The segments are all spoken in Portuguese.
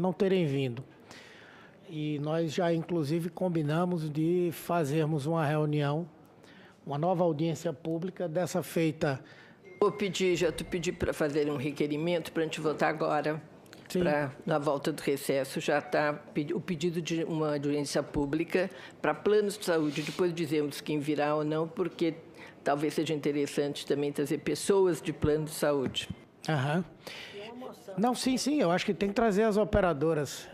não terem vindo. E nós já, inclusive, combinamos de fazermos uma reunião, uma nova audiência pública, dessa feita. Vou pedir, já te pedi para fazer um requerimento para a gente votar agora, na volta do recesso. Já está o pedido de uma audiência pública para planos de saúde. Depois dizemos quem virá ou não, porque talvez seja interessante também trazer pessoas de plano de saúde. Aham. Não, sim, eu acho que tem que trazer as operadoras.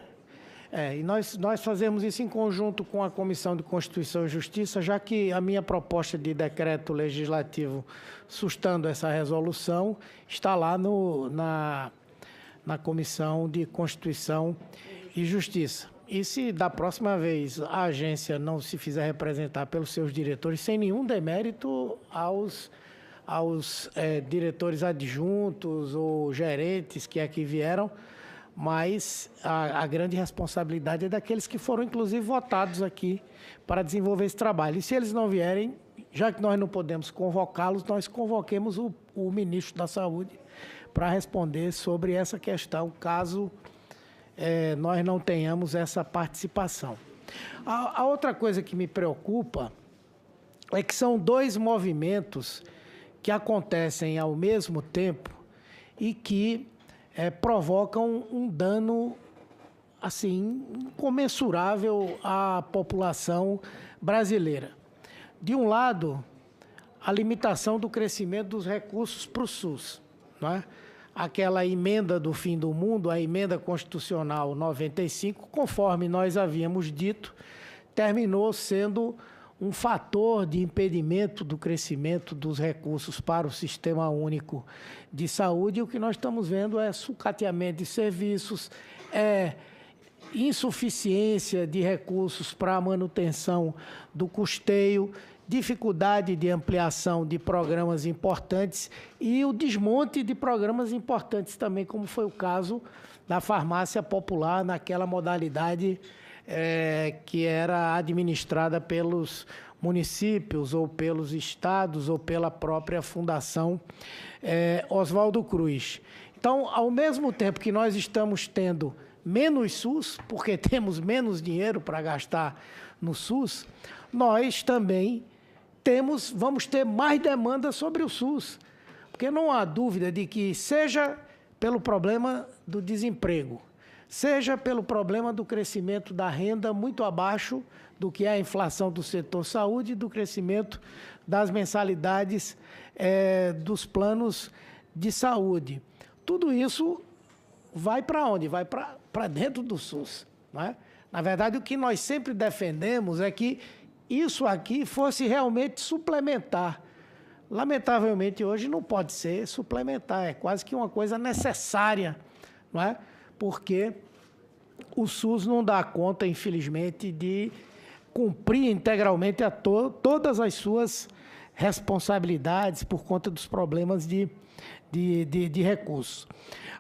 E nós fazemos isso em conjunto com a Comissão de Constituição e Justiça, já que a minha proposta de decreto legislativo sustando essa resolução está lá na Comissão de Constituição e Justiça. E se da próxima vez a agência não se fizer representar pelos seus diretores, sem nenhum demérito aos diretores adjuntos ou gerentes que aqui vieram, mas a grande responsabilidade é daqueles que foram, inclusive, votados aqui para desenvolver esse trabalho. E se eles não vierem, já que nós não podemos convocá-los, nós convoquemos o ministro da Saúde para responder sobre essa questão, caso nós não tenhamos essa participação. A outra coisa que me preocupa é que são dois movimentos que acontecem ao mesmo tempo e que provocam um dano assim incomensurável à população brasileira. De um lado, a limitação do crescimento dos recursos para o SUS, não é? Aquela emenda do fim do mundo, a emenda constitucional 95, conforme nós havíamos dito, terminou sendo um fator de impedimento do crescimento dos recursos para o Sistema Único de Saúde. E o que nós estamos vendo é sucateamento de serviços, insuficiência de recursos para a manutenção do custeio, dificuldade de ampliação de programas importantes e o desmonte de programas importantes também, como foi o caso da farmácia popular naquela modalidade que era administrada pelos municípios ou pelos estados ou pela própria Fundação Oswaldo Cruz. Então, ao mesmo tempo que nós estamos tendo menos SUS, porque temos menos dinheiro para gastar no SUS, nós também vamos ter mais demanda sobre o SUS, porque não há dúvida de que, seja pelo problema do desemprego, seja pelo problema do crescimento da renda muito abaixo do que é a inflação do setor saúde e do crescimento das mensalidades dos planos de saúde. Tudo isso vai para onde? Vai para dentro do SUS, não é? Na verdade, o que nós sempre defendemos é que isso aqui fosse realmente suplementar. Lamentavelmente, hoje não pode ser suplementar, é quase que uma coisa necessária, não é? Porque o SUS não dá conta, infelizmente, de cumprir integralmente todas as suas responsabilidades por conta dos problemas de recursos.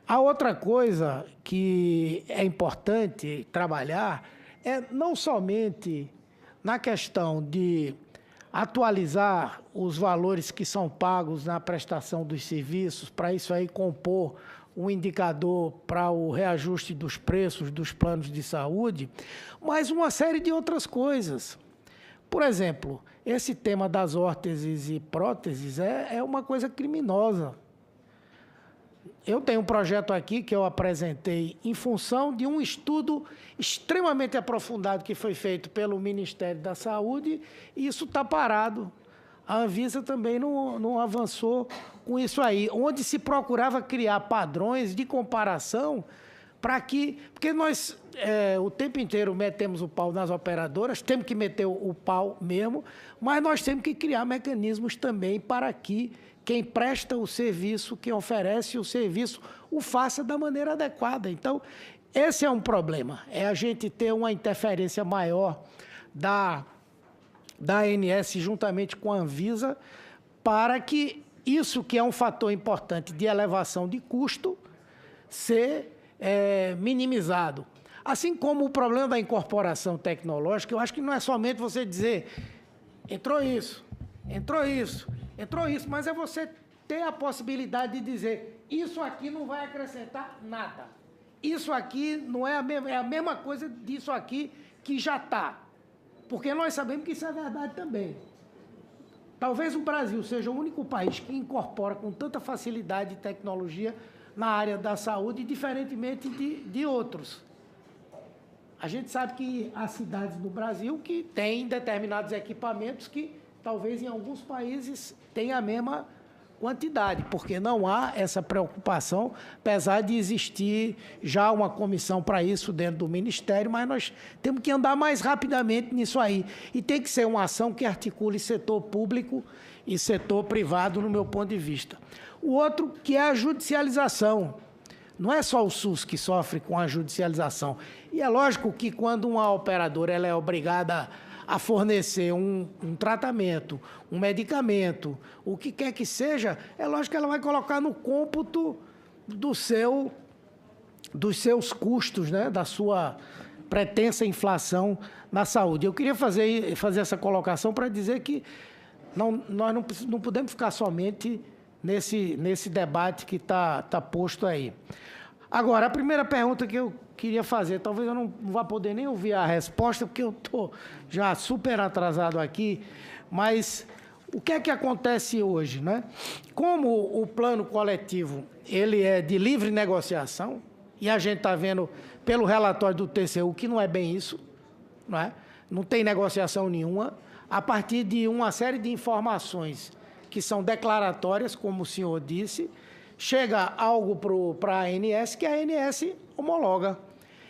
A outra coisa que é importante trabalhar é não somente na questão de atualizar os valores que são pagos na prestação dos serviços, para isso aí compor um indicador para o reajuste dos preços dos planos de saúde, mas uma série de outras coisas. Por exemplo, esse tema das órteses e próteses é uma coisa criminosa. Eu tenho um projeto aqui que eu apresentei em função de um estudo extremamente aprofundado que foi feito pelo Ministério da Saúde e isso está parado. A Anvisa também não avançou com isso aí, onde se procurava criar padrões de comparação para que... Porque nós o tempo inteiro metemos o pau nas operadoras, temos que meter o pau mesmo, mas nós temos que criar mecanismos também para que quem presta o serviço, quem oferece o serviço, o faça da maneira adequada. Então, esse é um problema, é a gente ter uma interferência maior da ANS juntamente com a Anvisa para que isso que é um fator importante de elevação de custo ser minimizado. Assim como o problema da incorporação tecnológica, eu acho que não é somente você dizer entrou isso, mas é você ter a possibilidade de dizer isso aqui não vai acrescentar nada. isso aqui não é é a mesma coisa disso aqui que já está. Porque nós sabemos que isso é verdade também. Talvez o Brasil seja o único país que incorpora com tanta facilidade tecnologia na área da saúde, diferentemente de outros. A gente sabe que há cidades no Brasil que têm determinados equipamentos que talvez em alguns países tenham a mesma quantidade, porque não há essa preocupação, apesar de existir já uma comissão para isso dentro do Ministério, mas nós temos que andar mais rapidamente nisso aí. E tem que ser uma ação que articule setor público e setor privado, no meu ponto de vista. O outro, que é a judicialização. Não é só o SUS que sofre com a judicialização. E é lógico que quando uma operadora ela é obrigada a fornecer um tratamento, um medicamento, o que quer que seja, é lógico que ela vai colocar no cômputo dos seus custos, né, da sua pretensa inflação na saúde. Eu queria fazer essa colocação para dizer que nós não podemos ficar somente nesse debate que está posto aí. Agora, a primeira pergunta que eu queria fazer, talvez eu não vá poder nem ouvir a resposta, porque eu estou já super atrasado aqui, mas o que é que acontece hoje, né? Como o plano coletivo ele é de livre negociação, e a gente está vendo pelo relatório do TCU que não é bem isso, não é? Não tem negociação nenhuma, a partir de uma série de informações que são declaratórias, como o senhor disse, chega algo para a ANS, que a ANS homologa.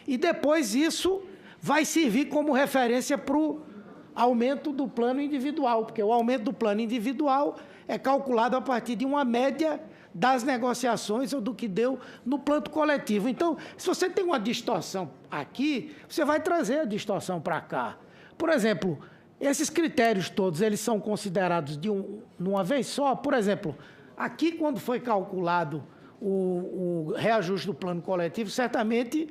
E depois isso vai servir como referência para o aumento do plano individual, porque o aumento do plano individual é calculado a partir de uma média das negociações ou do que deu no plano coletivo. Então, se você tem uma distorção aqui, você vai trazer a distorção para cá. Por exemplo, esses critérios todos, eles são considerados de uma vez só. Por exemplo, aqui, quando foi calculado o reajuste do plano coletivo, certamente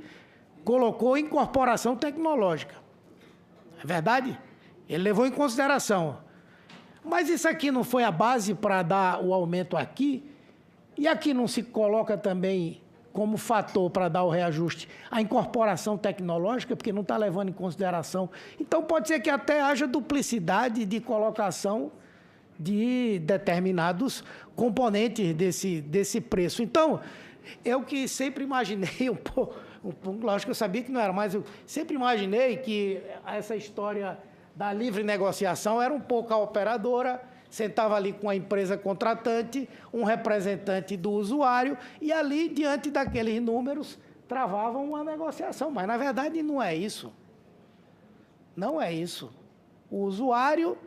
colocou incorporação tecnológica. É verdade? Ele levou em consideração. Mas isso aqui não foi a base para dar o aumento aqui? E aqui não se coloca também como fator para dar o reajuste a incorporação tecnológica, porque não está levando em consideração. Então, pode ser que até haja duplicidade de colocação de determinados componentes desse preço. Então, eu que sempre imaginei lógico que eu sabia que não era, mas eu sempre imaginei que essa história da livre negociação era um pouco a operadora, sentava ali com a empresa contratante, um representante do usuário, e ali, diante daqueles números, travavam uma negociação. Mas, na verdade, não é isso. Não é isso. O usuário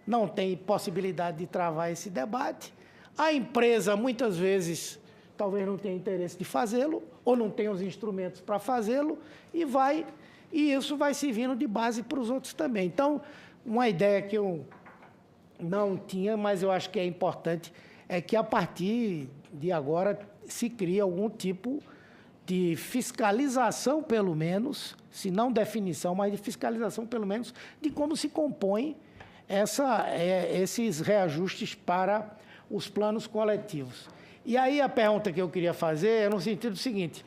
não tem possibilidade de travar esse debate. A empresa, muitas vezes, talvez não tenha interesse de fazê-lo, ou não tenha os instrumentos para fazê-lo, e isso vai servindo de base para os outros também. Então, uma ideia que eu não tinha, mas eu acho que é importante, é que a partir de agora se cria algum tipo de fiscalização, pelo menos, se não definição, mas de fiscalização, pelo menos, de como se compõem esses reajustes para os planos coletivos. E aí a pergunta que eu queria fazer é no sentido seguinte: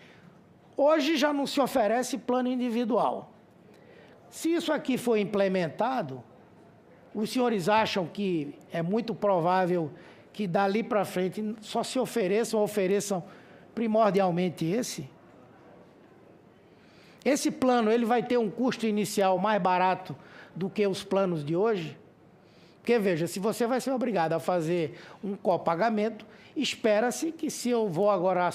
hoje já não se oferece plano individual. Se isso aqui for implementado, os senhores acham que é muito provável que dali para frente só se ofereçam primordialmente esse? Esse plano ele vai ter um custo inicial mais barato do que os planos de hoje? Porque, veja, se você vai ser obrigado a fazer um copagamento, espera-se que se eu vou agora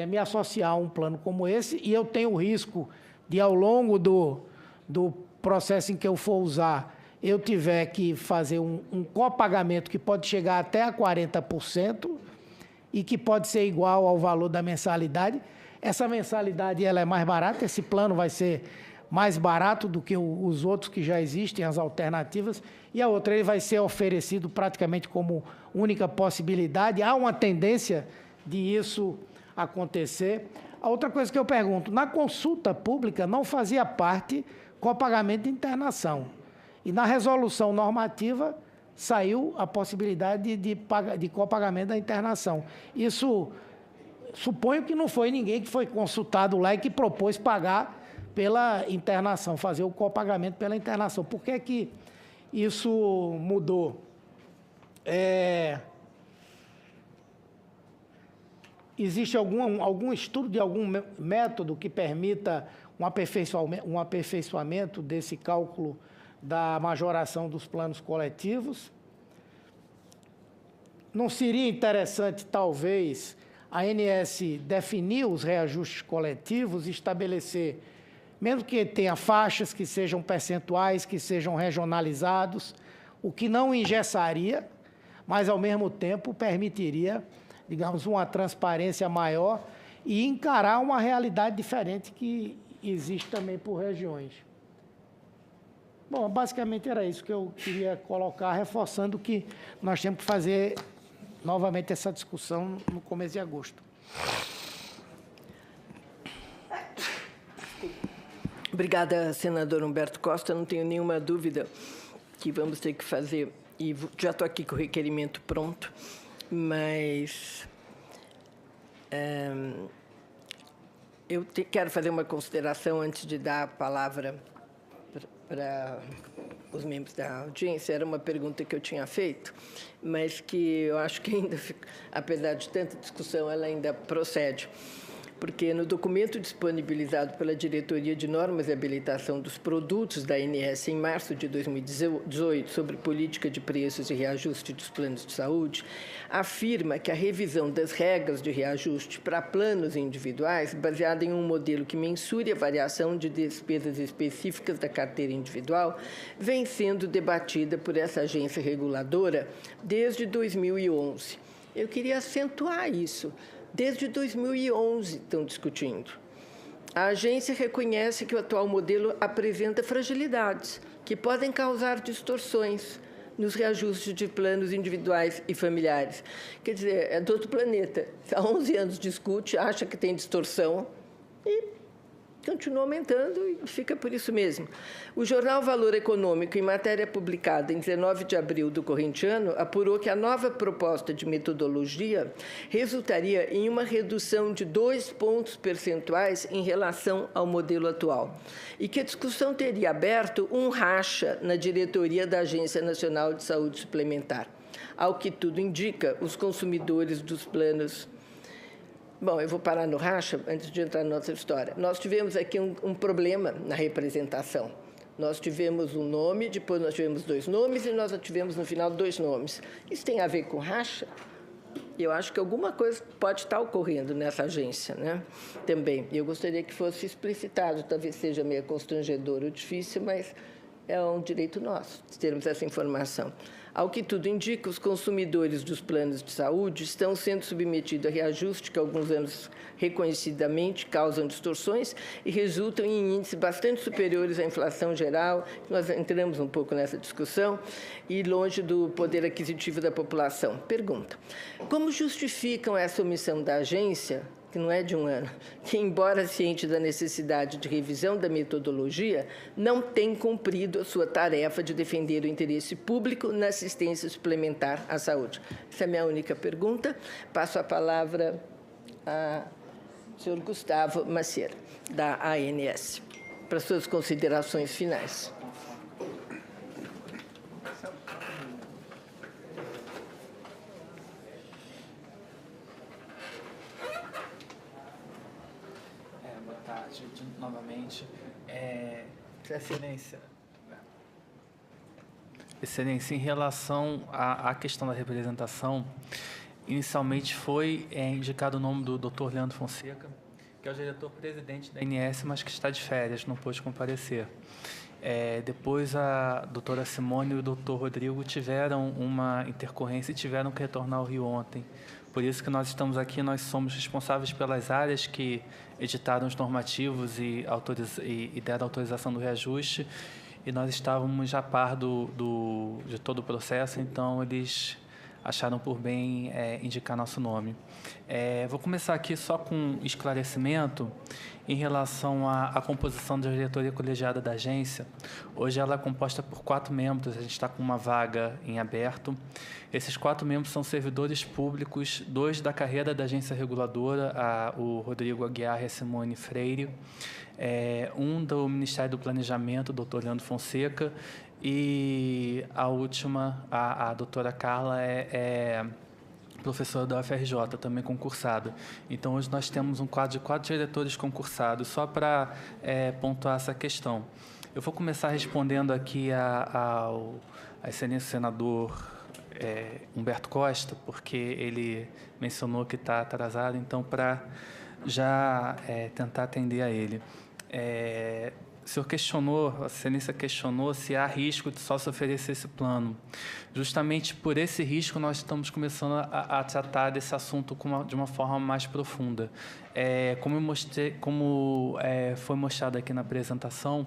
me associar a um plano como esse, e eu tenho o risco de, ao longo do processo em que eu for usar, eu tiver que fazer um copagamento que pode chegar até a 40% e que pode ser igual ao valor da mensalidade. Essa mensalidade ela é mais barata, esse plano vai ser mais barato do que os outros que já existem, as alternativas, e a outra ele vai ser oferecido praticamente como única possibilidade. Há uma tendência de isso acontecer. A outra coisa que eu pergunto, na consulta pública não fazia parte copagamento de internação. E na resolução normativa saiu a possibilidade de copagamento da internação. Isso Suponho que não foi ninguém que foi consultado lá e que propôs pagar pela internação, fazer o copagamento pela internação. Por que que isso mudou? Existe algum estudo de algum método que permita um aperfeiçoamento desse cálculo da majoração dos planos coletivos? Não seria interessante, talvez, a ANS definir os reajustes coletivos e estabelecer, mesmo que tenha faixas que sejam percentuais, que sejam regionalizados, o que não engessaria, mas, ao mesmo tempo, permitiria, digamos, uma transparência maior e encarar uma realidade diferente que existe também por regiões. Bom, basicamente era isso que eu queria colocar, reforçando que nós temos que fazer novamente essa discussão no começo de agosto. Obrigada, senador Humberto Costa. Não tenho nenhuma dúvida que vamos ter que fazer, e já estou aqui com o requerimento pronto, mas quero fazer uma consideração antes de dar a palavra para os membros da audiência. Era uma pergunta que eu tinha feito, mas que eu acho que ainda, apesar de tanta discussão, ela ainda procede. Porque no documento disponibilizado pela Diretoria de Normas e Habilitação dos Produtos da ANS em março de 2018 sobre política de preços e reajuste dos planos de saúde, afirma que a revisão das regras de reajuste para planos individuais, baseada em um modelo que mensure a variação de despesas específicas da carteira individual, vem sendo debatida por essa agência reguladora desde 2011. Eu queria acentuar isso. Desde 2011 estão discutindo. A agência reconhece que o atual modelo apresenta fragilidades que podem causar distorções nos reajustes de planos individuais e familiares. Quer dizer, é do outro planeta. Há 11 anos discute, acha que tem distorção e continua aumentando e fica por isso mesmo. O jornal Valor Econômico, em matéria publicada em 19 de abril do corrente ano, apurou que a nova proposta de metodologia resultaria em uma redução de 2 pontos percentuais em relação ao modelo atual e que a discussão teria aberto um racha na diretoria da Agência Nacional de Saúde Suplementar. Ao que tudo indica, os consumidores dos planos... Bom, eu vou parar no racha antes de entrar na nossa história. Nós tivemos aqui um problema na representação. Nós tivemos um nome, depois nós tivemos 2 nomes e nós tivemos, no final, 2 nomes. Isso tem a ver com racha? Eu acho que alguma coisa pode estar ocorrendo nessa agência, né? Também. Eu gostaria que fosse explicitado, talvez seja meio constrangedor ou difícil, mas é um direito nosso termos essa informação. Ao que tudo indica, os consumidores dos planos de saúde estão sendo submetidos a reajuste que, há alguns anos, reconhecidamente causam distorções e resultam em índices bastante superiores à inflação geral. Nós entramos um pouco nessa discussão e longe do poder aquisitivo da população. Pergunta: como justificam essa omissão da agência, que não é de um ano, que, embora ciente da necessidade de revisão da metodologia, não tem cumprido a sua tarefa de defender o interesse público na assistência suplementar à saúde? Essa é a minha única pergunta. Passo a palavra ao senhor Gustavo Macieira, da ANS, para suas considerações finais. Novamente, Excelência, em relação à questão da representação, inicialmente foi indicado o nome do Dr. Leandro Fonseca, que é o diretor-presidente da ANS, mas que está de férias, não pôde comparecer. Depois, a doutora Simone e o doutor Rodrigo tiveram uma intercorrência e tiveram que retornar ao Rio ontem. Por isso que nós estamos aqui, nós somos responsáveis pelas áreas que editaram os normativos e deram autorização do reajuste, e nós estávamos já a par de todo o processo, então eles acharam por bem indicar nosso nome. Vou começar aqui só com um esclarecimento em relação à composição da diretoria colegiada da agência. Hoje ela é composta por 4 membros, a gente está com uma vaga em aberto. Esses 4 membros são servidores públicos, 2 da carreira da agência reguladora, o Rodrigo Aguiar e a Simone Freire, um do Ministério do Planejamento, o doutor Leandro Fonseca, e a última, a doutora Carla, professora da UFRJ, também concursada. Então, hoje nós temos um quadro de 4 diretores concursados, só para pontuar essa questão. Eu vou começar respondendo aqui ao excelente senador Humberto Costa, porque ele mencionou que está atrasado, então, para já tentar atender a ele. O senhor questionou, a excelência questionou se há risco de só se oferecer esse plano. Justamente por esse risco, nós estamos começando a tratar desse assunto de uma forma mais profunda. Como foi mostrado aqui na apresentação,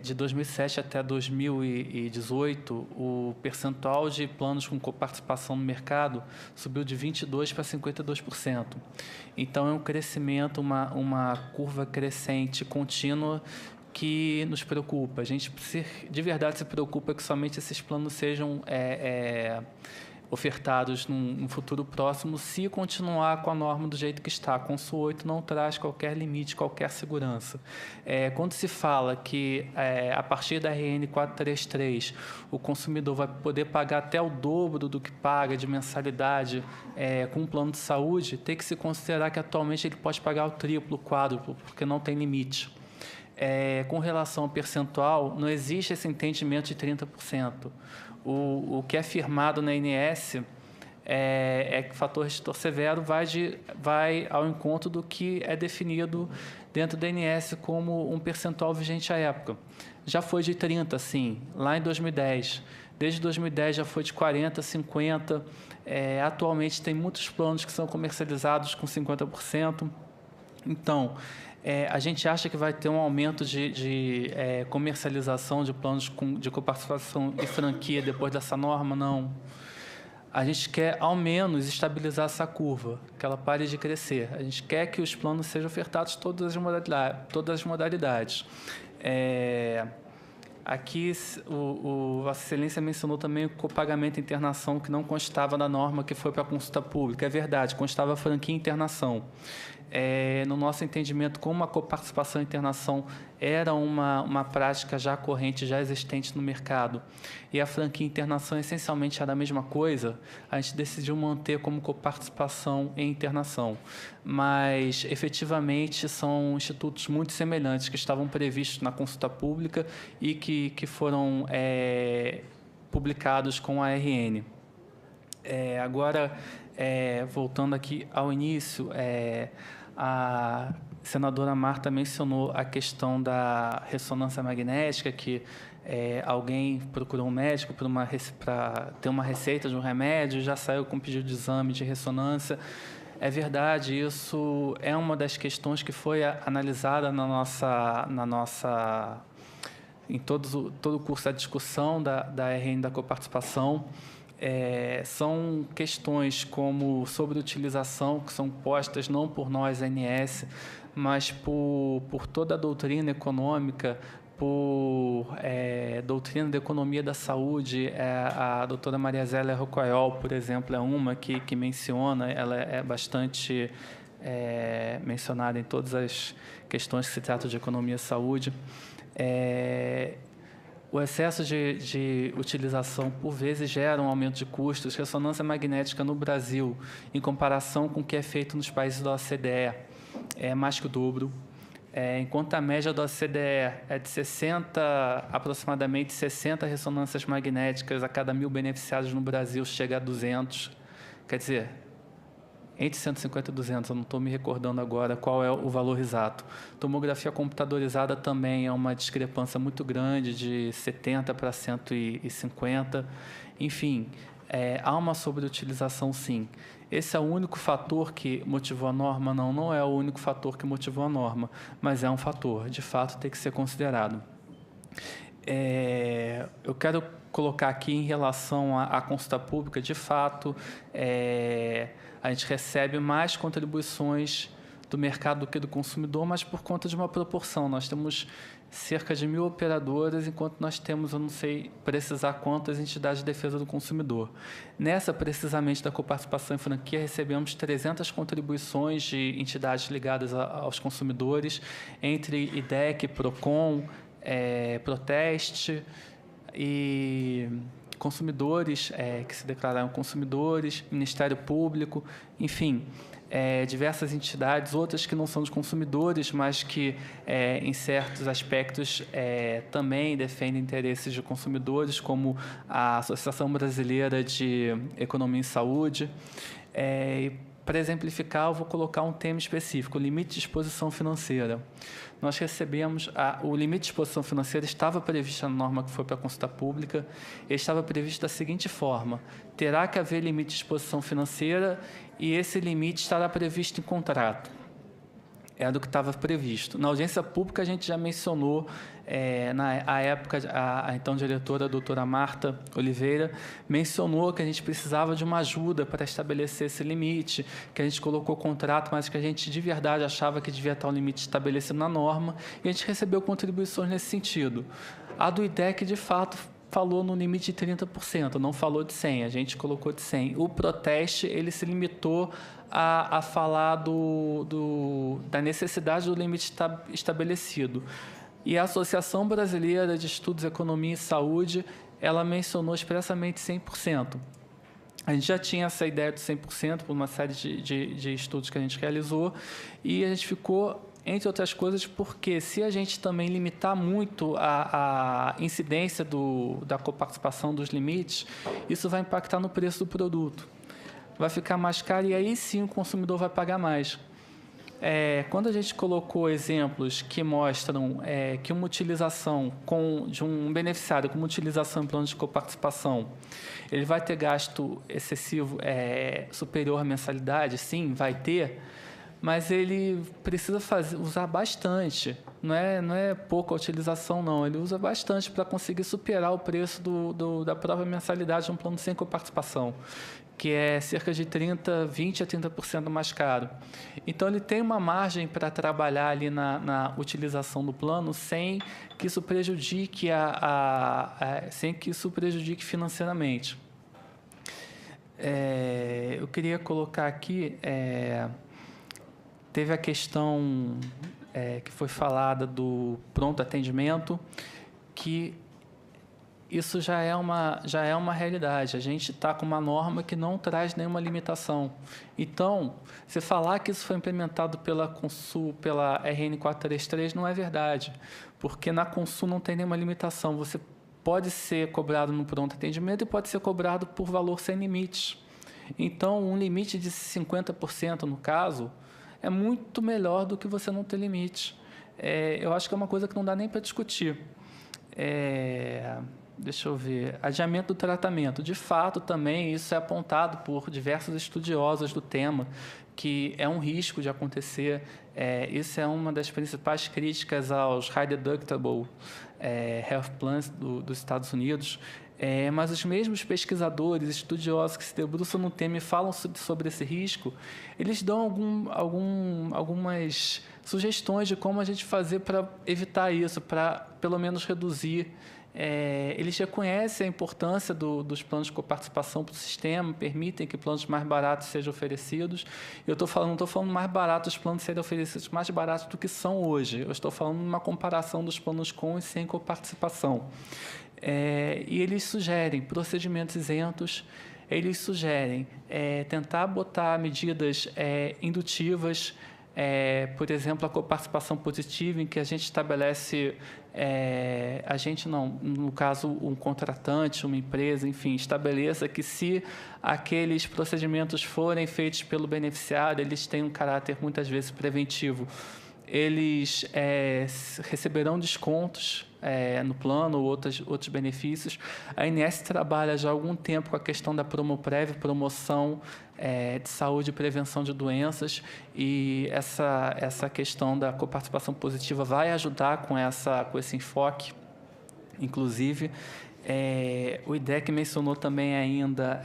de 2007 até 2018, o percentual de planos com coparticipação no mercado subiu de 22% para 52%. Então, é um crescimento, uma curva crescente contínua que nos preocupa. A gente, de verdade, se preocupa que somente esses planos sejam ofertados num futuro próximo, se continuar com a norma do jeito que está. A Consul 8 não traz qualquer limite, qualquer segurança. Quando se fala que, a partir da RN 433, o consumidor vai poder pagar até o dobro do que paga de mensalidade com um plano de saúde, tem que se considerar que, atualmente, ele pode pagar o triplo, o quádruplo, porque não tem limite. Com relação ao percentual, não existe esse entendimento de 30%. O que é firmado na ANS que o fator restritor severo vai ao encontro do que é definido dentro da ANS como um percentual vigente à época. Já foi de 30%, sim, lá em 2010. Desde 2010 já foi de 40%, 50%. Atualmente tem muitos planos que são comercializados com 50%. Então, a gente acha que vai ter um aumento de comercialização de planos de coparticipação e franquia depois dessa norma? Não. A gente quer, ao menos, estabilizar essa curva, que ela pare de crescer. A gente quer que os planos sejam ofertados todas as modalidades. Aqui, Vossa Excelência mencionou também o copagamento e internação, que não constava na norma que foi para a consulta pública. É verdade, constava franquia e internação. No nosso entendimento, como a coparticipação e internação era uma prática já corrente, já existente no mercado, e a franquia e internação essencialmente era a mesma coisa, a gente decidiu manter como coparticipação e internação. Mas, efetivamente, são institutos muito semelhantes que estavam previstos na consulta pública e que foram publicados com a RN. Agora, voltando aqui ao início, a senadora Marta mencionou a questão da ressonância magnética, que alguém procurou um médico para ter uma receita de um remédio, já saiu com pedido de exame de ressonância. É verdade, isso é uma das questões que foi analisada em todo o curso da discussão da RN da coparticipação. São questões como sobreutilização, que são postas não por nós, ANS, mas por toda a doutrina econômica, por doutrina da economia da saúde. A doutora Maria Zélia Rocoyol, por exemplo, é uma que menciona, ela é bastante mencionada em todas as questões que se tratam de economia e saúde. O excesso de utilização, por vezes, gera um aumento de custos. Ressonância magnética no Brasil, em comparação com o que é feito nos países da OCDE, é mais que o dobro. Enquanto a média da OCDE é de aproximadamente 60 ressonâncias magnéticas a cada 1.000 beneficiados, no Brasil chega a 200. Quer dizer, entre 150 e 200, eu não estou me recordando agora qual é o valor exato. Tomografia computadorizada também é uma discrepância muito grande, de 70 para 150. Enfim, há uma sobreutilização, sim. Esse é o único fator que motivou a norma? Não, não é o único fator que motivou a norma, mas é um fator, de fato, tem que ser considerado. Eu quero colocar aqui em relação à consulta pública, de fato, a gente recebe mais contribuições do mercado do que do consumidor, mas por conta de uma proporção. Nós temos cerca de 1.000 operadoras, enquanto nós temos, eu não sei precisar quantas entidades de defesa do consumidor. Nessa, precisamente, da coparticipação em franquia, recebemos 300 contribuições de entidades ligadas aos consumidores, entre IDEC, PROCON, Proteste e consumidores que se declararam consumidores, Ministério Público, enfim, diversas entidades, outras que não são de consumidores, mas que, em certos aspectos, também defendem interesses de consumidores, como a Associação Brasileira de Economia e Saúde. Para exemplificar, eu vou colocar um tema específico, o limite de exposição financeira. Nós recebemos, o limite de exposição financeira estava previsto na norma que foi para a consulta pública, ele estava previsto da seguinte forma: terá que haver limite de exposição financeira e esse limite estará previsto em contrato. Era do que estava previsto. Na audiência pública, a gente já mencionou, na época, a então diretora, a doutora Marta Oliveira, mencionou que a gente precisava de uma ajuda para estabelecer esse limite, que a gente colocou contrato, mas que a gente de verdade achava que devia estar um limite estabelecido na norma, e a gente recebeu contribuições nesse sentido. A do IDEC, de fato, falou no limite de 30%, não falou de 100%, a gente colocou de 100%. O Proteste, ele se limitou a falar da necessidade do limite estabelecido. E a Associação Brasileira de Estudos Economia e Saúde, ela mencionou expressamente 100%. A gente já tinha essa ideia de 100% por uma série de estudos que a gente realizou, e a gente ficou, entre outras coisas, porque se a gente também limitar muito a incidência da coparticipação dos limites, isso vai impactar no preço do produto. Vai ficar mais caro e aí sim o consumidor vai pagar mais. Quando a gente colocou exemplos que mostram que uma utilização de um beneficiário com uma utilização em plano de coparticipação, ele vai ter gasto excessivo superior à mensalidade, sim, vai ter, mas ele precisa usar bastante, não é pouca utilização, não. Ele usa bastante para conseguir superar o preço da própria mensalidade de um plano sem coparticipação, que é cerca de 20% a 30% mais caro. Então, ele tem uma margem para trabalhar ali na utilização do plano sem que isso prejudique, sem que isso prejudique financeiramente. Eu queria colocar aqui... Teve a questão que foi falada do pronto atendimento, que isso já é uma realidade. A gente está com uma norma que não traz nenhuma limitação. Então, se falar que isso foi implementado pela Consul, pela RN 433, não é verdade, porque na Consul não tem nenhuma limitação. Você pode ser cobrado no pronto atendimento e pode ser cobrado por valor sem limites. Então, um limite de 50%, no caso, é muito melhor do que você não ter limite. Eu acho que é uma coisa que não dá nem para discutir. Deixa eu ver. Adiamento do tratamento. De fato, também isso é apontado por diversos estudiosos do tema, que é um risco de acontecer. Isso é uma das principais críticas aos High Deductible Health Plans dos Estados Unidos. Mas os mesmos pesquisadores, estudiosos que se debruçam no tema e falam sobre esse risco, eles dão algumas sugestões de como a gente fazer para evitar isso, para pelo menos reduzir. Eles reconhecem a importância dos planos de coparticipação para o sistema, permitem que planos mais baratos sejam oferecidos. Eu não estou falando mais baratos, os planos serem oferecidos mais baratos do que são hoje. Eu estou falando de uma comparação dos planos com e sem coparticipação. E eles sugerem procedimentos isentos, eles sugerem tentar botar medidas indutivas, por exemplo, a coparticipação positiva, em que a gente estabelece, no caso, um contratante, uma empresa, enfim, estabeleça que se aqueles procedimentos forem feitos pelo beneficiário, eles têm um caráter muitas vezes preventivo. Eles receberão descontos no plano ou outros benefícios. A ANS trabalha já há algum tempo com a questão da Promoprev, promoção de saúde e prevenção de doenças, e essa questão da coparticipação positiva vai ajudar com esse enfoque, inclusive. O IDEC mencionou também ainda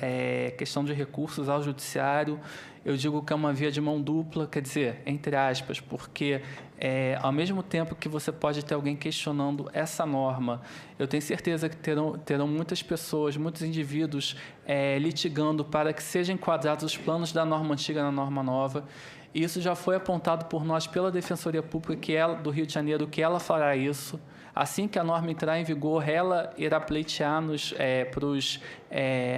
questão de recursos ao judiciário. Eu digo que é uma via de mão dupla, quer dizer, entre aspas, porque ao mesmo tempo que você pode ter alguém questionando essa norma, eu tenho certeza que terão muitas pessoas, muitos indivíduos litigando para que sejam enquadrados os planos da norma antiga na norma nova. Isso já foi apontado por nós pela Defensoria Pública do Rio de Janeiro, que ela fará isso. Assim que a norma entrar em vigor, ela irá pleitear para os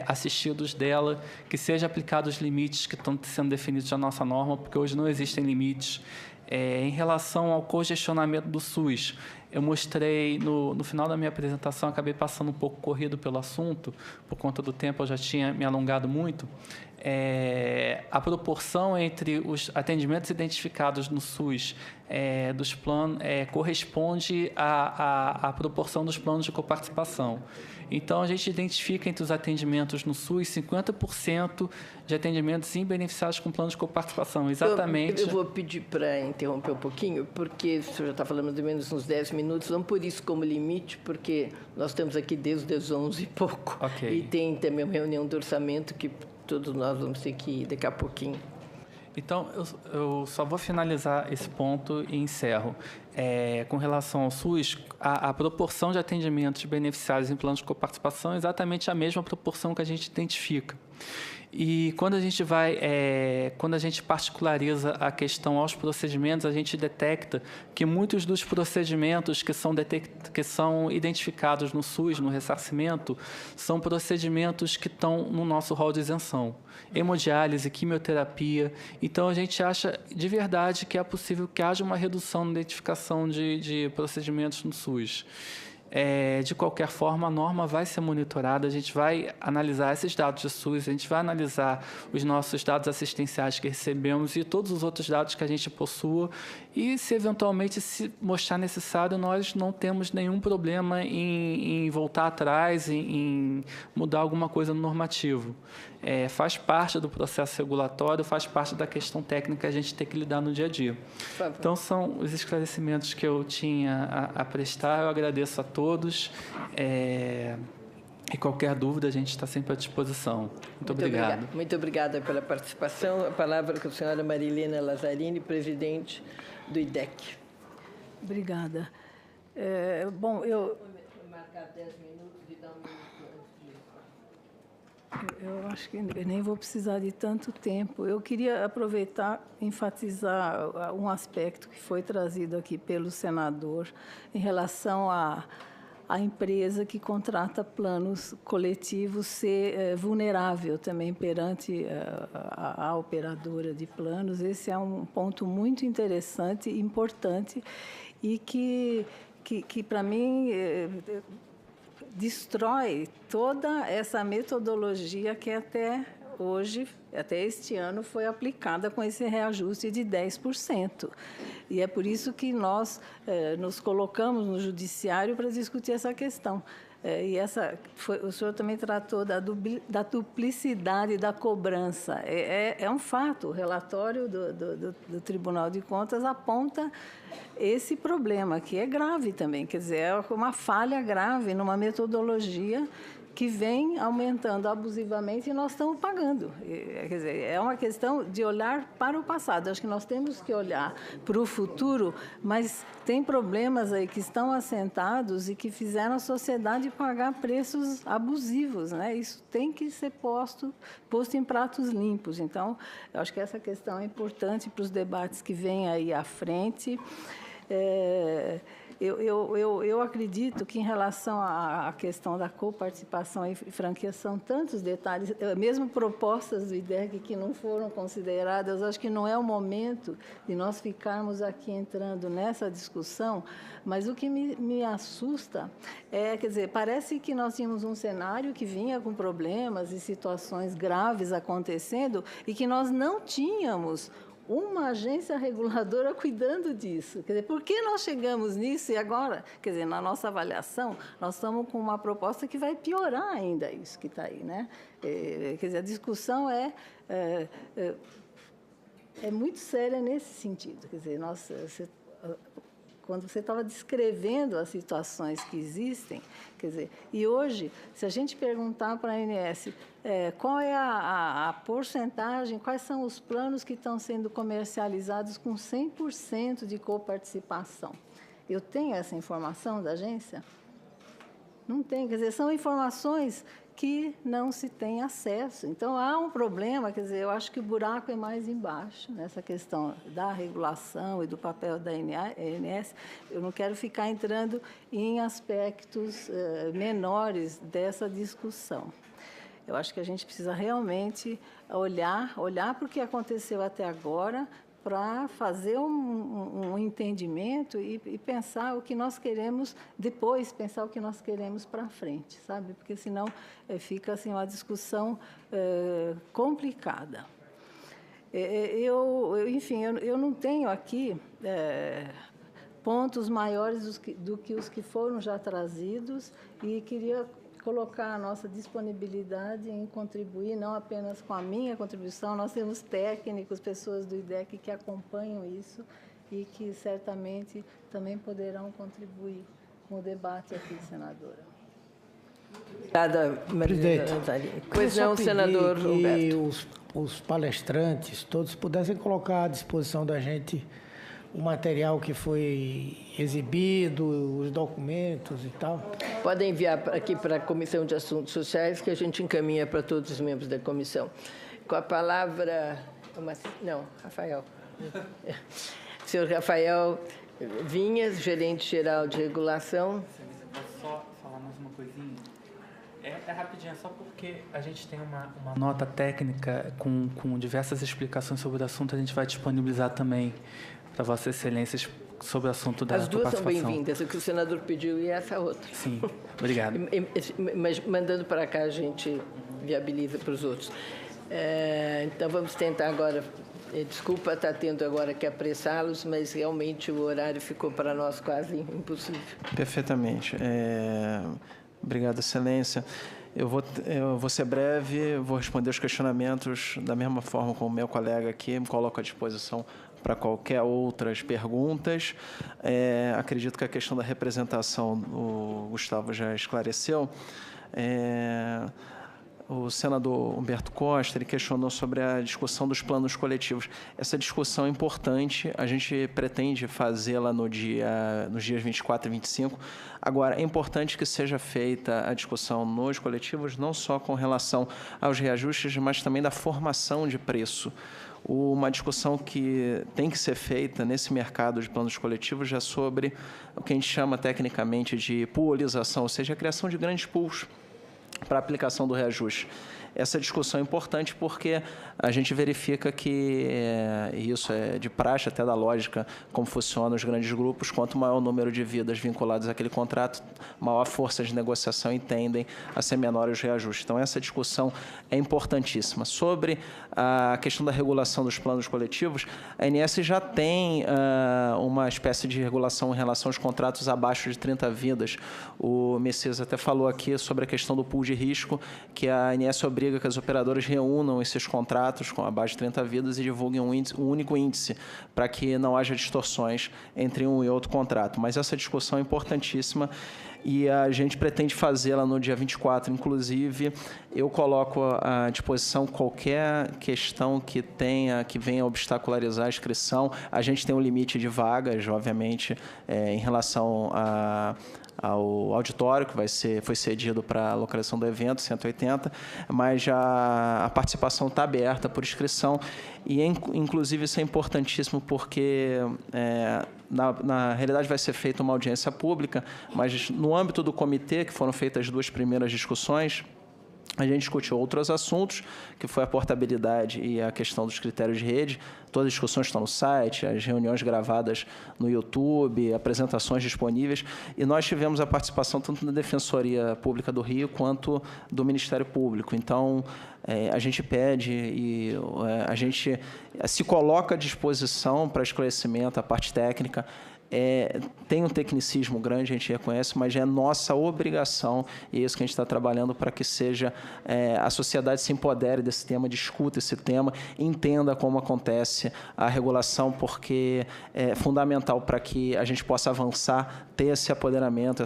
assistidos dela que sejam aplicados os limites que estão sendo definidos na nossa norma, porque hoje não existem limites. Em relação ao congestionamento do SUS, eu mostrei no final da minha apresentação, acabei passando um pouco corrido pelo assunto, por conta do tempo eu já tinha me alongado muito. A proporção entre os atendimentos identificados no SUS dos planos corresponde à proporção dos planos de coparticipação. Então, a gente identifica entre os atendimentos no SUS 50% de atendimentos sim beneficiados com planos de coparticipação. Exatamente. Eu vou pedir para interromper um pouquinho, porque o senhor já está falando mais ou menos uns 10 minutos, vamos por isso como limite, porque nós estamos aqui desde as 11 e pouco. Okay. E tem também uma reunião de orçamento que todos nós vamos ter que ir daqui a pouquinho. Então, eu só vou finalizar esse ponto e encerro. Com relação ao SUS, a proporção de atendimentos beneficiários em planos de coparticipação é exatamente a mesma proporção que a gente identifica. E quando a gente particulariza a questão aos procedimentos, a gente detecta que muitos dos procedimentos que são identificados no SUS, no ressarcimento, são procedimentos que estão no nosso rol de isenção. Hemodiálise, quimioterapia. Então, a gente acha de verdade que é possível que haja uma redução na identificação de procedimentos no SUS. De qualquer forma, a norma vai ser monitorada, a gente vai analisar esses dados de SUS, a gente vai analisar os nossos dados assistenciais que recebemos e todos os outros dados que a gente possua e, se eventualmente se mostrar necessário, nós não temos nenhum problema em voltar atrás, em mudar alguma coisa no normativo. Faz parte do processo regulatório, faz parte da questão técnica que a gente tem que lidar no dia a dia. Então, são os esclarecimentos que eu tinha a prestar. Eu agradeço a todos. E qualquer dúvida, a gente está sempre à disposição. Muito obrigado. Muito obrigada pela participação. A palavra com a senhora Marilena Lazzarini, presidente do IDEC. Obrigada. Bom, eu... Vou marcar 10 minutos e dar um minuto antes disso. Eu acho que eu nem vou precisar de tanto tempo. Eu queria aproveitar e enfatizar um aspecto que foi trazido aqui pelo senador em relação à empresa que contrata planos coletivos ser vulnerável também perante a operadora de planos. Esse é um ponto muito interessante e importante e que para mim, destrói toda essa metodologia que até hoje, até este ano, foi aplicada com esse reajuste de 10%. E é por isso que nós nos colocamos no judiciário para discutir essa questão. O senhor também tratou da duplicidade da cobrança. É um fato, o relatório do Tribunal de Contas aponta esse problema, que é grave também, quer dizer, é uma falha grave numa metodologia que vem aumentando abusivamente e nós estamos pagando. Quer dizer, é uma questão de olhar para o passado. Acho que nós temos que olhar para o futuro, mas tem problemas aí que estão assentados e que fizeram a sociedade pagar preços abusivos, né? Isso tem que ser posto em pratos limpos. Então, eu acho que essa questão é importante para os debates que vêm aí à frente. Eu acredito que, em relação à questão da coparticipação e franquia, são tantos detalhes, mesmo propostas do IDEC que não foram consideradas. Acho que não é o momento de nós ficarmos aqui entrando nessa discussão, mas o que me assusta quer dizer, parece que nós tínhamos um cenário que vinha com problemas e situações graves acontecendo e que nós não tínhamos uma agência reguladora cuidando disso. Quer dizer, por que nós chegamos nisso e agora, quer dizer, na nossa avaliação, nós estamos com uma proposta que vai piorar ainda isso que está aí, né? Quer dizer, a discussão é muito séria nesse sentido. Quer dizer, quando você estava descrevendo as situações que existem, quer dizer, e hoje, se a gente perguntar para a ANS qual é a porcentagem, quais são os planos que estão sendo comercializados com 100% de coparticipação, eu tenho essa informação da agência? Não tem, quer dizer, são informações que não se tem acesso. Então, há um problema, quer dizer, eu acho que o buraco é mais embaixo, nessa questão da regulação e do papel da ANS. Eu não quero ficar entrando em aspectos menores dessa discussão. Eu acho que a gente precisa realmente olhar para o que aconteceu até agora, para fazer um entendimento e pensar o que nós queremos depois, pensar o que nós queremos para frente, sabe? Porque senão fica assim uma discussão complicada. Enfim, eu não tenho aqui pontos maiores do que os que foram já trazidos e queria colocar a nossa disponibilidade em contribuir, não apenas com a minha contribuição, nós temos técnicos, pessoas do IDEC que acompanham isso e que certamente também poderão contribuir com o debate aqui, senadora. Obrigada, Maria Natália. Pois não, senador Humberto. Que os palestrantes todos pudessem colocar à disposição da gente o material que foi exibido, os documentos e tal. Podem enviar aqui para a Comissão de Assuntos Sociais, que a gente encaminha para todos os membros da comissão. Com a palavra... Rafael. Senhor Rafael Vinhas, gerente-geral de regulação. Posso só falar mais uma coisinha? É rapidinho, é só porque a gente tem uma nota técnica com diversas explicações sobre o assunto, a gente vai disponibilizar também para Vossas Excelências sobre o assunto da participação. As duas são bem-vindas, o que o senador pediu e essa outra. Sim, obrigado. Mas mandando para cá, a gente viabiliza para os outros. Então, vamos tentar agora. Desculpa estar tendo agora que apressá-los, mas realmente o horário ficou para nós quase impossível. Perfeitamente. Obrigado, Excelência. Eu vou ser breve, vou responder os questionamentos da mesma forma como o meu colega aqui, me coloco à disposição para qualquer outras perguntas. Acredito que a questão da representação o Gustavo já esclareceu. O senador Humberto Costa ele questionou sobre a discussão dos planos coletivos. Essa discussão é importante, a gente pretende fazê-la nos dias 24 e 25. Agora, é importante que seja feita a discussão nos coletivos, não só com relação aos reajustes, mas também da formação de preço. Uma discussão que tem que ser feita nesse mercado de planos coletivos é sobre o que a gente chama tecnicamente de poolização, ou seja, a criação de grandes pools para a aplicação do reajuste. Essa discussão é importante porque a gente verifica que isso é de praxe, até da lógica, como funcionam os grandes grupos, quanto maior o número de vidas vinculadas àquele contrato, maior a força de negociação e tendem a ser menores os reajustes. Então, essa discussão é importantíssima. Sobre a questão da regulação dos planos coletivos, a ANS já tem uma espécie de regulação em relação aos contratos abaixo de 30 vidas. O Messias até falou aqui sobre a questão do pool de risco, que a ANS obriga que as operadoras reúnam esses contratos com abaixo de 30 vidas e divulguem um único índice, para que não haja distorções entre um e outro contrato. Mas essa discussão é importantíssima e a gente pretende fazê-la no dia 24. Inclusive, eu coloco à disposição qualquer questão que venha obstacularizar a inscrição. A gente tem um limite de vagas, obviamente, em relação ao auditório, que foi cedido para a localização do evento, 180, mas já a participação está aberta por inscrição e, inclusive, isso é importantíssimo porque, na realidade, vai ser feita uma audiência pública, mas no âmbito do comitê, que foram feitas as duas primeiras discussões, a gente discutiu outros assuntos, que foi a portabilidade e a questão dos critérios de rede. Todas as discussões estão no site, as reuniões gravadas no YouTube, apresentações disponíveis. E nós tivemos a participação tanto da Defensoria Pública do Rio quanto do Ministério Público. Então, a gente pede e a gente se coloca à disposição para esclarecimento, a parte técnica. tem um tecnicismo grande, a gente reconhece, mas é nossa obrigação, e é isso que a gente está trabalhando para que seja a sociedade se empodere desse tema, discuta esse tema, entenda como acontece a regulação, porque é fundamental para que a gente possa avançar, ter esse apoderamento,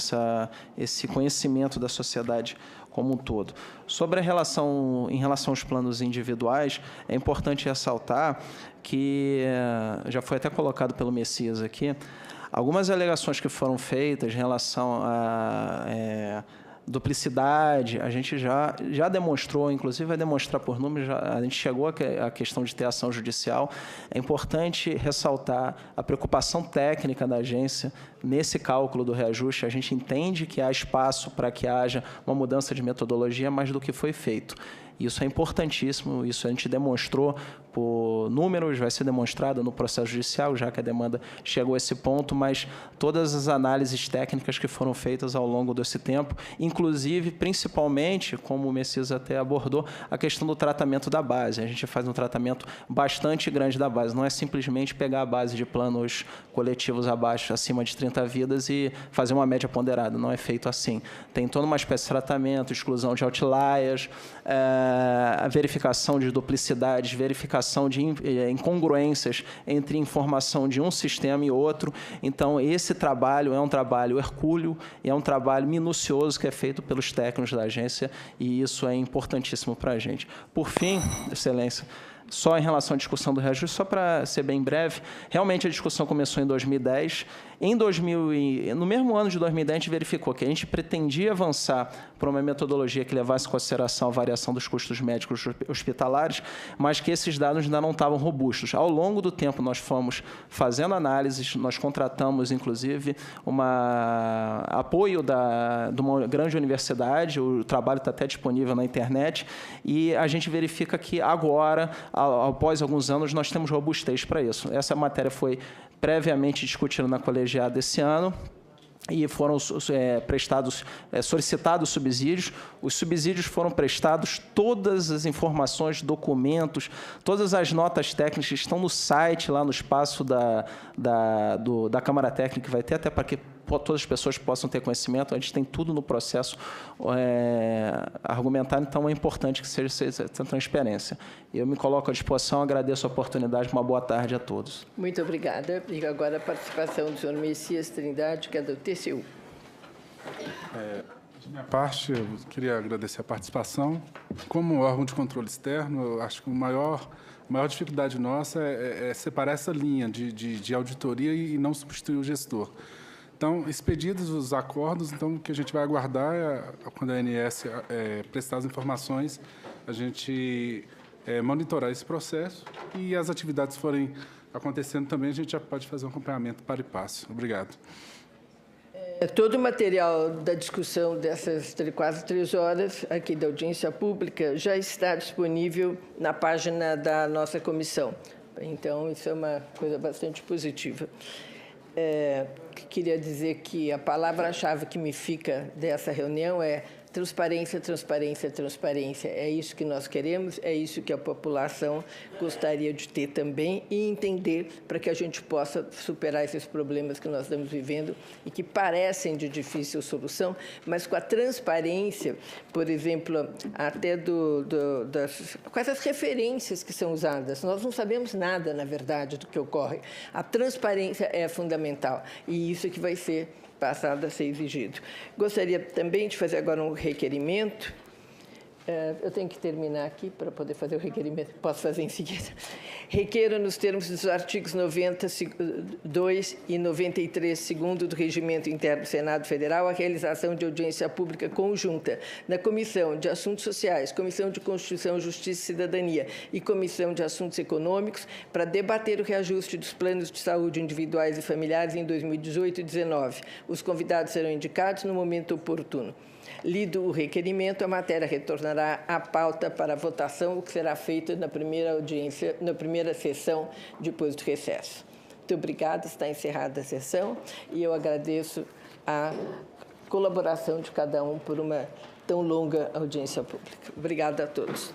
esse conhecimento da sociedade como um todo. Em relação aos planos individuais, é importante ressaltar que, já foi até colocado pelo Messias aqui, algumas alegações que foram feitas em relação a duplicidade, a gente já demonstrou, inclusive vai demonstrar por números, a gente chegou à questão de ter ação judicial. É importante ressaltar a preocupação técnica da agência nesse cálculo do reajuste. A gente entende que há espaço para que haja uma mudança de metodologia, mais do que foi feito. Isso é importantíssimo, isso a gente demonstrou por números, vai ser demonstrado no processo judicial, já que a demanda chegou a esse ponto, mas todas as análises técnicas que foram feitas ao longo desse tempo, inclusive, principalmente, como o Messias até abordou, a questão do tratamento da base. A gente faz um tratamento bastante grande da base, não é simplesmente pegar a base de planos coletivos abaixo, acima de 30 vidas e fazer uma média ponderada, não é feito assim. Tem toda uma espécie de tratamento, exclusão de outliers, a verificação de duplicidades, verificação de incongruências entre informação de um sistema e outro. Então, esse trabalho é um trabalho hercúleo, é um trabalho minucioso que é feito pelos técnicos da agência, e isso é importantíssimo para a gente. Por fim, Excelência, só em relação à discussão do reajuste, só para ser bem breve, realmente a discussão começou em 2010. No mesmo ano de 2010, a gente verificou que a gente pretendia avançar para uma metodologia que levasse em consideração a variação dos custos médicos hospitalares, mas que esses dados ainda não estavam robustos. Ao longo do tempo, nós fomos fazendo análises, nós contratamos, inclusive, apoio de uma grande universidade, o trabalho está até disponível na internet, e a gente verifica que agora, após alguns anos, nós temos robustez para isso. Essa matéria foi previamente discutido na colegiada esse ano, e foram solicitados subsídios. Os subsídios foram prestados, todas as informações, documentos, todas as notas técnicas estão no site, lá no espaço da Câmara Técnica, que vai ter até para que todas as pessoas possam ter conhecimento. A gente tem tudo no processo argumentado, então é importante que seja essa transparência. Eu me coloco à disposição, agradeço a oportunidade, uma boa tarde a todos. Muito obrigada. E agora a participação do senhor Messias Trindade, que é do TCU. De minha parte, eu queria agradecer a participação. Como órgão de controle externo, eu acho que a maior dificuldade nossa é separar essa linha de auditoria e não substituir o gestor. Então, expedidos os acordos, então, o que a gente vai aguardar é, quando a ANS prestar as informações, a gente monitorar esse processo, e as atividades forem acontecendo também, a gente já pode fazer um acompanhamento para e passo. Obrigado. Todo o material da discussão dessas quase 3 horas aqui da audiência pública já está disponível na página da nossa comissão. Então, isso é uma coisa bastante positiva. Queria dizer que a palavra-chave que me fica dessa reunião é transparência, transparência, transparência. É isso que nós queremos, é isso que a população gostaria de ter também e entender, para que a gente possa superar esses problemas que nós estamos vivendo e que parecem de difícil solução, mas com a transparência, por exemplo, até quais as referências que são usadas. Nós não sabemos nada, na verdade, do que ocorre. A transparência é fundamental, e isso que vai ser passado a ser exigido. Gostaria também de fazer agora um requerimento. Eu tenho que terminar aqui para poder fazer o requerimento. Posso fazer em seguida. Requeiro, nos termos dos artigos 92 e 93, segundo do Regimento Interno do Senado Federal, a realização de audiência pública conjunta na Comissão de Assuntos Sociais, Comissão de Constituição, Justiça e Cidadania e Comissão de Assuntos Econômicos para debater o reajuste dos planos de saúde individuais e familiares em 2018 e 2019. Os convidados serão indicados no momento oportuno. Lido o requerimento, a matéria retornará à pauta para votação, o que será feito na primeira audiência, na primeira sessão, depois do recesso. Muito obrigada, está encerrada a sessão, e eu agradeço a colaboração de cada um por uma tão longa audiência pública. Obrigada a todos.